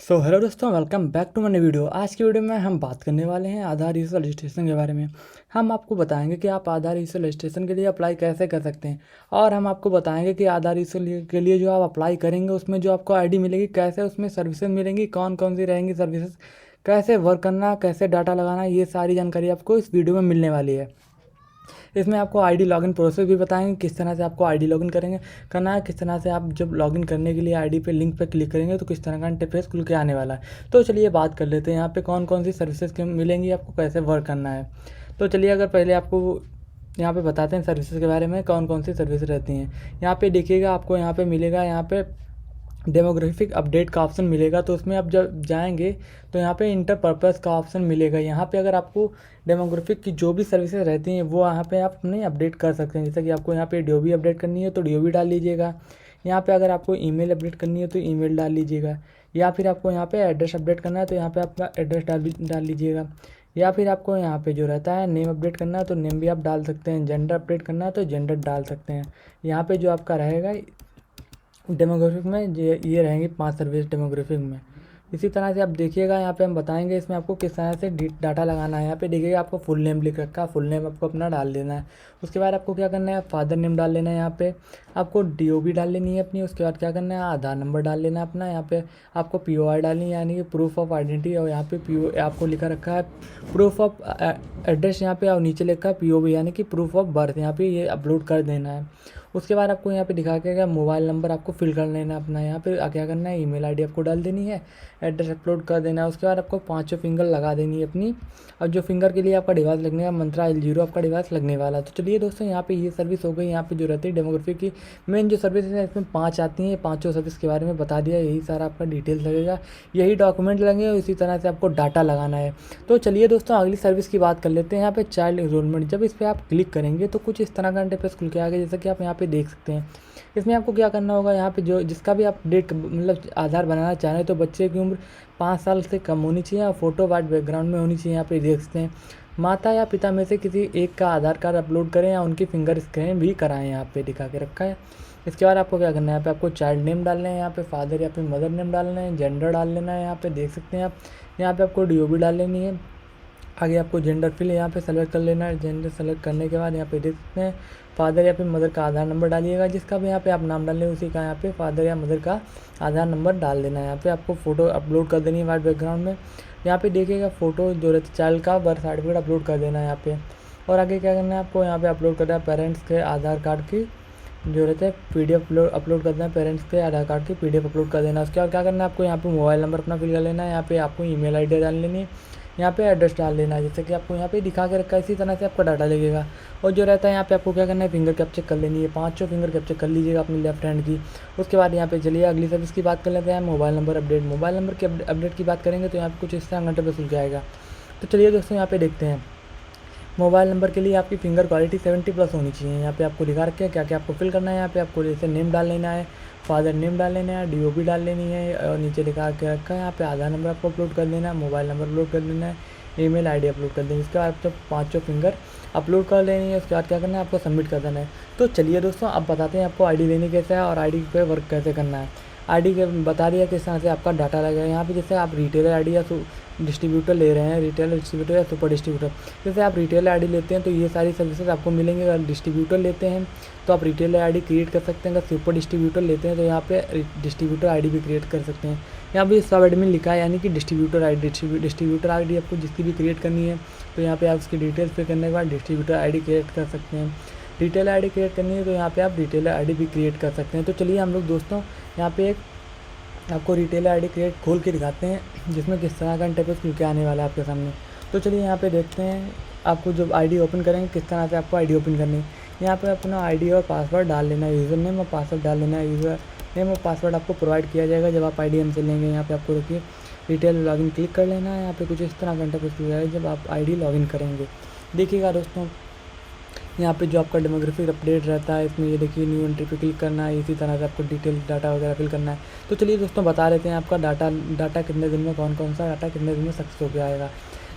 Hello दोस्तों, welcome back to my video. आज की वीडियो में हम बात करने वाले हैं आधार यूजर रजिस्ट्रेशन के बारे में। हम आपको बताएंगे कि आप आधार यूजर रजिस्ट्रेशन के लिए अप्लाई कैसे कर सकते हैं, और हम आपको बताएंगे कि आधार यूजर के लिए जो आप अप्लाई करेंगे उसमें जो आपको आईडी मिलेगी, कैसे उसमें सर्विसेज मिलेंगी, कौन कौन सी रहेंगी सर्विसेज, कैसे वर्क करना, कैसे डाटा लगाना, ये सारी जानकारी आपको इस वीडियो में मिलने वाली है। इसमें आपको आईडी लॉगिन प्रोसेस भी बताएंगे, किस तरह से आपको आईडी लॉगिन करेंगे करना है, किस तरह से आप जब लॉगिन करने के लिए आईडी पे लिंक पे क्लिक करेंगे तो किस तरह का इंटरफेस खुल के आने वाला है। तो चलिए बात कर लेते हैं यहाँ पे कौन कौन सी सर्विसेज मिलेंगी, आपको कैसे वर्क करना है। तो चलिए अगर पहले आपको यहाँ पे बताते हैं सर्विसेज के बारे में, कौन कौन सी सर्विस रहती हैं। यहाँ पे देखिएगा, आपको यहाँ पे मिलेगा, यहाँ पे डेमोग्राफिक अपडेट का ऑप्शन मिलेगा। तो उसमें आप जब जाएंगे तो यहाँ पे इंटर पर्पज़ का ऑप्शन मिलेगा। यहाँ पे अगर आपको डेमोग्राफिक की जो भी सर्विसेज रहती हैं वो यहाँ पे आप अपने अपडेट कर सकते हैं। जैसे कि आपको यहाँ पे डीओबी अपडेट करनी है तो डीओबी डाल लीजिएगा। यहाँ पे अगर आपको ईमेल अपडेट करनी है तो ईमेल डाल लीजिएगा, या फिर आपको यहाँ पे एड्रेस अपडेट करना है तो यहाँ पे आपका एड्रेस डाल लीजिएगा, या फिर आपको यहाँ पे जो रहता है नेम अपडेट करना है तो नेम भी आप डाल सकते हैं, जेंडर अपडेट करना है तो जेंडर डाल सकते हैं। यहाँ पे जो आपका रहेगा डेमोग्राफिक में ये रहेंगी 5 सर्विस डेमोग्राफिक में। इसी तरह से आप देखिएगा, यहाँ पे हम बताएंगे इसमें आपको किस तरह से डाटा लगाना है। यहाँ पे देखिएगा आपको फुल नेम लिख रखा है, फुल नेम आपको अपना डाल देना है। उसके बाद आपको क्या करना है, फादर नेम डाल लेना है, यहाँ पे आपको डीओबी डाल लेनी है अपनी। उसके बाद क्या करना है, आधार नंबर डाल लेना है अपना। यहाँ पे आपको पीओआई डालनी है, यानी कि प्रूफ ऑफ आइडेंटिटी, और यहाँ पे पीओ आपको लिखा रखा है प्रूफ ऑफ एड्रेस यहाँ पे, और नीचे लिखा है पीओबी यानी कि प्रूफ ऑफ बर्थ, यहाँ पे ये अपलोड कर देना है। उसके बाद आपको यहाँ पे दिखा के मोबाइल नंबर आपको फिल कर लेना अपना। यहाँ पे क्या करना है, ईमेल आईडी आपको डाल देनी है, एड्रेस अपलोड कर देना है। उसके बाद आपको 5 फिंगर लगा देनी है अपनी, और जो फिंगर के लिए आपका डिवाइस लगने का मंत्रा L0 आपका डिवाइस लगने वाला है। तो चलिए दोस्तों, यहाँ पे ये सर्विस हो गई। यहाँ पे जो रहती है डेमोग्राफी की मेन जो सर्विस है, इसमें 5 आती हैं। 5 सर्विस के बारे में बता दिया, यही सारा आपका डिटेल्स लगेगा, यही डॉक्यूमेंट लगेंगे, और इसी तरह से आपको डाटा लगाना है। तो चलिए दोस्तों, अगली सर्विस की बात कर लेते हैं। यहाँ पे चाइल्ड एनरोलमेंट, जब इस पर आप क्लिक करेंगे तो कुछ इस तरह का इंटरफेस खुल के आ गया, जैसा कि आप यहाँ पे देख सकते हैं। इसमें आपको क्या करना होगा, यहाँ पे जो जिसका भी आप डेट मतलब आधार बनाना चाह रहे हैं तो बच्चे की उम्र 5 साल से कम होनी चाहिए, और फोटो वाइट बैकग्राउंड में होनी चाहिए। यहाँ पे देख सकते हैं, माता या पिता में से किसी एक का आधार कार्ड अपलोड करें या उनकी फिंगर स्कैन भी कराएं, यहाँ पे दिखा के रखा है। इसके बाद आपको क्या करना है, यहाँ पे आपको चाइल्ड नेम डालना है, यहाँ पे फादर या फिर मदर नेम डालना है, जेंडर डाल लेना है, यहाँ पे देख सकते हैं आप। यहाँ पे आपको डीओबी डाल लेनी है। आगे आपको जेंडर फिल यहाँ पे सेलेक्ट कर लेना है। जेंडर सेलेक्ट करने के बाद यहाँ पे देख सकते हैं, फादर या फिर मदर का आधार नंबर डालिएगा, जिसका भी यहाँ पे आप नाम डालें उसी का यहाँ पे फादर या मदर का आधार नंबर डाल देना है। यहाँ पे आपको फ़ोटो अपलोड कर देनी है वाइट बैकग्राउंड में। यहाँ पे देखिएगा फ़ोटो जो रहती है चाइल्ड का बर्थ सर्टिफिकेट अपलोड कर देना है यहाँ पे। और आगे क्या करना है, आपको यहाँ पे अपलोड करना है पेरेंट्स के आधार कार्ड की जो रहते हैं PDF अपलोड करना है, पेरेंट्स के आधार कार्ड की PDF अपलोड कर देना है। उसके बाद क्या करना है, आपको यहाँ पे मोबाइल नंबर अपना फिल कर लेना है। यहाँ पे आपको ईमेल आईडी डाल लेनी है, यहाँ पे एड्रेस डाल देना है, जैसे कि आपको यहाँ पे दिखा के रखा है। इसी तरह से आपका डाटा लगेगा। और जो रहता है यहाँ पे आपको क्या करना है, फिंगर कैप्चर कर लेनी है। 5 फिंगर कैप्चर कर लीजिएगा अपनी लेफ्ट हैंड की। उसके बाद यहाँ पे चलिए अगली सर्विस की बात कर लेते हैं, mobile number update. Mobile number के अपडेट की बात करेंगे तो यहाँ पे कुछ इस तरह घंटे पर खुल जाएगा। तो चलिए दोस्तों, यहाँ पे देखते हैं। मोबाइल नंबर के लिए आपकी फिंगर क्वालिटी 70+ होनी चाहिए। यहाँ पे आपको दिखा रखे हैं क्या क्या आपको फिल करना है। यहाँ पे आपको जैसे नेम डाल लेना है, फादर नेम डाल लेना है, डीओबी डाल लेनी है, और नीचे दिखा के रखा है यहाँ पे आधार नंबर आपको अपलोड कर देना है, मोबाइल नंबर अपलोड कर देना है, ईमेल आईडी अपलोड कर देनी है। इसके बाद जब 5 फिंगर अपलोड कर लेनी है, उसके बाद क्या करना है, आपको सबमिट कर देना है। तो चलिए दोस्तों, अब बताते हैं आपको आईडी लेनी कैसे है और आईडी पे वर्क कैसे करना है। आईडी के बता दिया किस तरह से आपका डाटा लगेगा। यहाँ पे जैसे आप रिटेलर आईडी या डिस्ट्रीब्यूटर ले रहे हैं, रिटेलर डिस्ट्रीब्यूटर या सुपर डिस्ट्रीब्यूटर। जैसे आप रिटेलर आईडी लेते हैं तो ये सारी सर्विसेज आपको मिलेंगे। अगर डिस्ट्रीब्यूटर लेते हैं तो आप रिटेलर आईडी क्रिएट कर सकते हैं। अगर सुपर डिस्ट्रीब्यूटर लेते हैं तो यहाँ पे डिस्ट्रीब्यूटर आईडी भी क्रिएट कर सकते हैं। यहाँ पे सब एडमिन लिखा है, यानी कि डिस्ट्रीब्यूटर आईडी आपको जिसकी भी क्रिएट करनी है तो यहाँ पे आप उसकी डिटेल्स पे करने के बाद डिस्ट्रीब्यूटर आईडी क्रिएट कर सकते हैं। रिटेलर आईडी क्रिएट करनी है तो यहाँ पे आप रिटेलर आईडी भी क्रिएट कर सकते हैं। तो चलिए हम लोग दोस्तों यहाँ पे एक आपको रिटेलर आईडी क्रिएट खोल के दिखाते हैं, जिसमें किस तरह का इंटरफेस खुल के आने वाला है आपके सामने। तो चलिए यहाँ पे देखते हैं, आपको जब आईडी ओपन करेंगे किस तरह से आपको आईडी ओपन करनी है। यहाँ पे अपना आईडी और पासवर्ड डाल लेना है, यूज़र नेम और पासवर्ड डाल लेना है। यूज़र नेम और पासवर्ड आपको प्रोवाइड किया जाएगा जब आप आईडी हमसे लेंगे। यहाँ पे आपको देखिए रिटेल लॉगिन क्लिक कर लेना है। यहाँ पे कुछ इस तरह का इंटरफेस खुल जाएगा जब आप आईडी लॉगिन करेंगे। देखिएगा दोस्तों, यहाँ पे जो आपका डेमोग्राफिक अपडेट रहता है, इसमें ये देखिए न्यू एंट्री पे क्लिक करना है। इसी तरह से आपको डिटेल डाटा वगैरह फिल करना है। तो चलिए दोस्तों, बता लेते हैं आपका डाटा कितने दिन में, कौन कौन सा डाटा कितने दिन में सक्सेस हो गया आएगा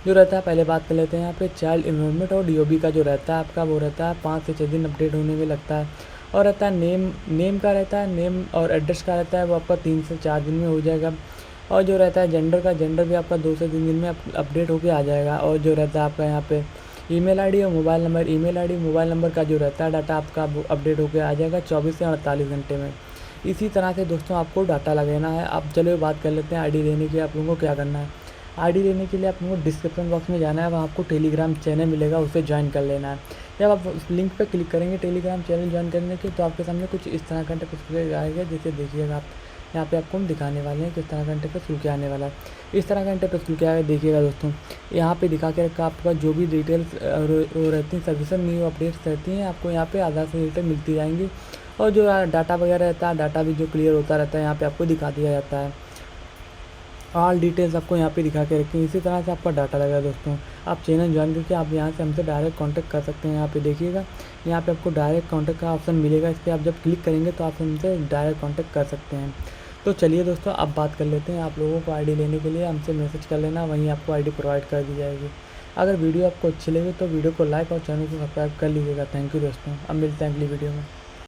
जो रहता है। पहले बात कर लेते हैं यहाँ पे चाइल्ड एनरोलमेंट और डीओबी का जो रहता है आपका, वो रहता है 5 से 6 दिन अपडेट होने में लगता है। और रहता है नेम का रहता है, नेम और एड्रेस का रहता है, वो आपका 3 से 4 दिन में हो जाएगा। और जो रहता है जेंडर भी आपका 2 से 3 दिन में अपडेट होके आ जाएगा। और जो रहता है आपका यहाँ पे ईमेल आईडी और मोबाइल नंबर का जो रहता है डाटा आपका अपडेट होके आ जाएगा 24 से 48 घंटे में। इसी तरह से दोस्तों आपको डाटा लगाना है। अब चलो बात कर लेते हैं आईडी लेने के लिए आप लोगों को क्या करना है। आईडी लेने के लिए आप लोगों को डिस्क्रिप्शन बॉक्स में जाना है, वहाँ आपको टेलीग्राम चैनल मिलेगा, उसे ज्वाइन कर लेना है। जब आप उस लिंक पर क्लिक करेंगे टेलीग्राम चैनल ज्वाइन करने के, तो आपके सामने कुछ इस तरह का इंटरफेस आएगा। जैसे देखिएगा आप यहाँ पे आपको हम दिखाने वाले हैं किस तरह का इंटरफेस खुल के आने वाला है। इस तरह का इंटरफेस खुल के आएगा, देखिएगा दोस्तों यहाँ पे दिखा के रखा आपका जो भी डिटेल्स रहती हैं सर्विसेज न्यू अपडेट्स रहती हैं, आपको यहाँ पे आधार से रिलेटेड मिलती जाएंगी। और जो डाटा वगैरह रहता है, डाटा भी जो क्लियर होता रहता है यहाँ पे आपको दिखा दिया जाता है। ऑल डिटेल्स आपको यहाँ पे दिखा के रखें। इसी तरह से आपका डाटा लगेगा दोस्तों। आप चैनल ज्वाइन करके आप यहाँ से हमसे डायरेक्ट कांटेक्ट कर सकते हैं। यहाँ पे देखिएगा, यहाँ पे आपको डायरेक्ट कांटेक्ट का ऑप्शन मिलेगा। इस पर आप जब क्लिक करेंगे तो आप हमसे डायरेक्ट कांटेक्ट कर सकते हैं। तो चलिए दोस्तों अब बात कर लेते हैं। आप लोगों को आईडी लेने के लिए हमसे मैसेज कर लेना, वहीं आपको आईडी प्रोवाइड कर दी जाएगी। अगर वीडियो आपको अच्छी लगे तो वीडियो को लाइक और चैनल को सब्सक्राइब कर लीजिएगा। थैंक यू दोस्तों, अब मिलते हैं अगली वीडियो में।